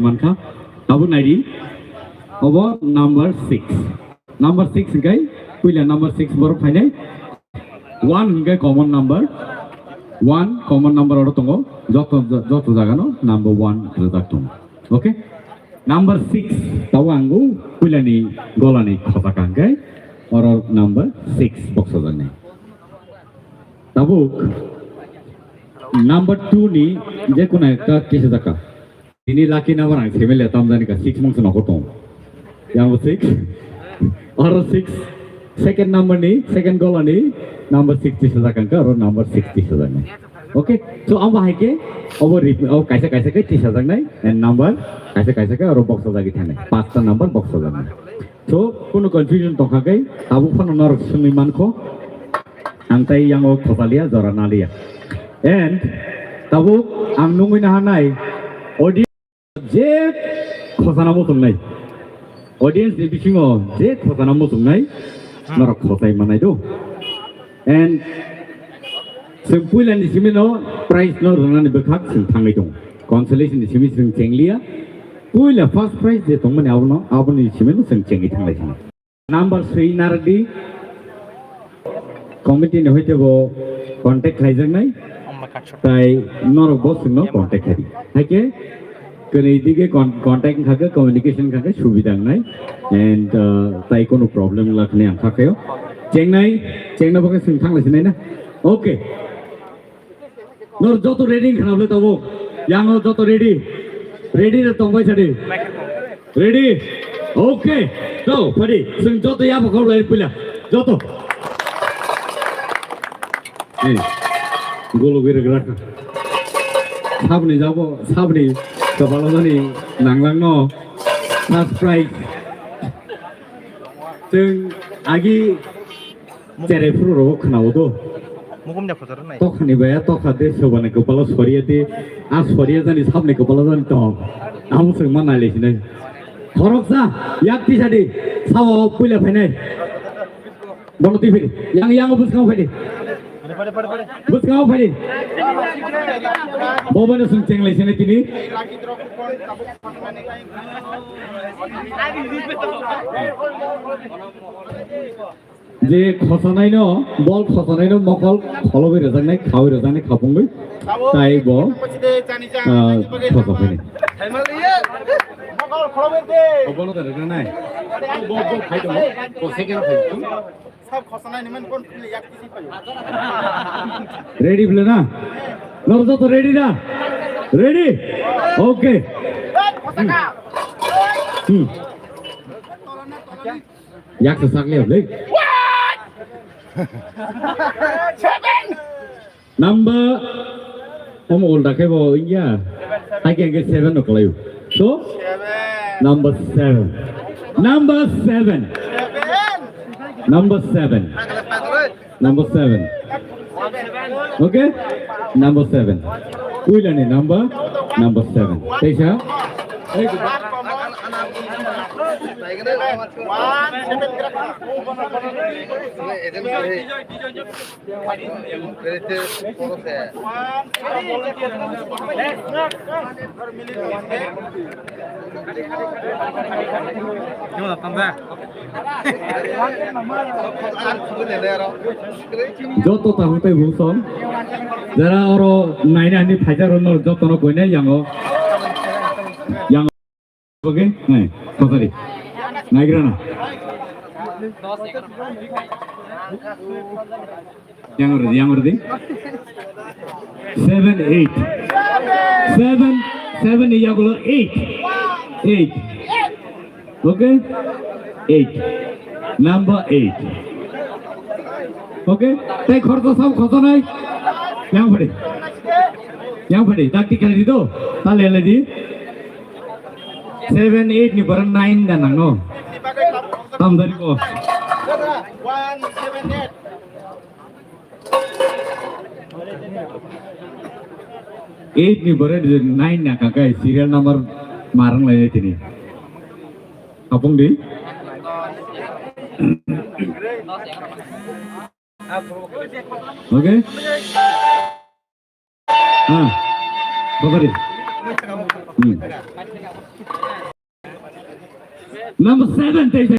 Manka. Abu Nadi. Over number 6. Number 6 guy. Pila number 6 bor fine. One guy common number. One common number or tongo. Joto Zagano. Number 1 result. Okay. Number 6. Tawangu. Pilani Golani Kosakan guy. Or number 6 box of the name. Tabuk. Number 2 ni Jekuna Kishaka. Ini lucky number ang family tamdan ka 6 months na koto. Yang 6 or 6 second number ni second goal ni number 60 sajakan ka or number 60 sajakan. Okay, so amba hai ke over kaisa ke 30 sajakan nai and number kaisa ke or box sajagi thane 5 ta number box sajakan. So kono confusion to khagai tabu phone nor suniman ko angtai yang o khopalia joranalia and tabu ang nungui na hanai audience je khosana mo tungnai audience ni bisingo je khosana mo tungnai nor khosai manai do and simple and simino price no runani bekhak sing thangai dong consolation ni simi sing chenglia puila first prize je tongmani aboni simino sing chengi thangai thang number 3 nardi committee ne hoite bo contact khaijak nai tai nor boss no contact khari hake কনেদিকে contact থাকে communication থাকে সুবিধা নাই and তাই কোনো problem লাগনে আখাকেও চেংনা বকে সিং থাংলাইছ নাই না ওকে নর যত রেডিং খানাবলে তবো ইয়াং যত রেডি রে তংবাই ছাড়ি রেডি ওকে তো ফাড়ি সিং যত ইয়া বকল লাই পিলা যত এই গোলো গিরে গ্রাটা সাবনি যাবো সাবনি Kepala nanglang no subscribe. Jeng agi cere puro kenal tu. Tok ni baya tok ada sebuah kepala sorry ti sorry jani sab ni kepala jani tok. Amu sering mana lagi ni. Korok sa yak ti jadi sawo pula fine. Bono ti fine. Yang bus kau fine. Bus kau fine. Bawa ni sung ceng lagi ni tini. যে খসনাই ন বল খসনাই ন মকল খলবে রেজাং নাই খাওই রেজাং নাই খাপঙ্গই তাই ব খসফাই মকল খলবে দে বল দে রেজাং নাই বল খাই দম ও সেকেন্ড খাই সব খসনাই নিমান কোন ইয়াক কিসি পাই রেডি বলে না নরজ তো রেডি না রেডি ওকে খসকা ইয়াক সাকলে হলে number old dakebo India I can get 7 o'clock so number 7 number 7 okay number 7 Uilani number 7 Tesha Joto tahu teh buson, jara oro naina ni fajar onor joto no koine yang oke, nih, sorry, naik mana? Yang berarti 7 iya kalau 8, oke, 8, number 8, oke, teh korto sam korto naik, yang beri, tak tiga itu, tali lagi. 7, 8 ni barang 9 dan nang no. Tam dari ko. 1, 7, 8. 8 ni barang 9 na kakai serial number marang lagi tini. Apung di? Okay. Bapak di. Number 7.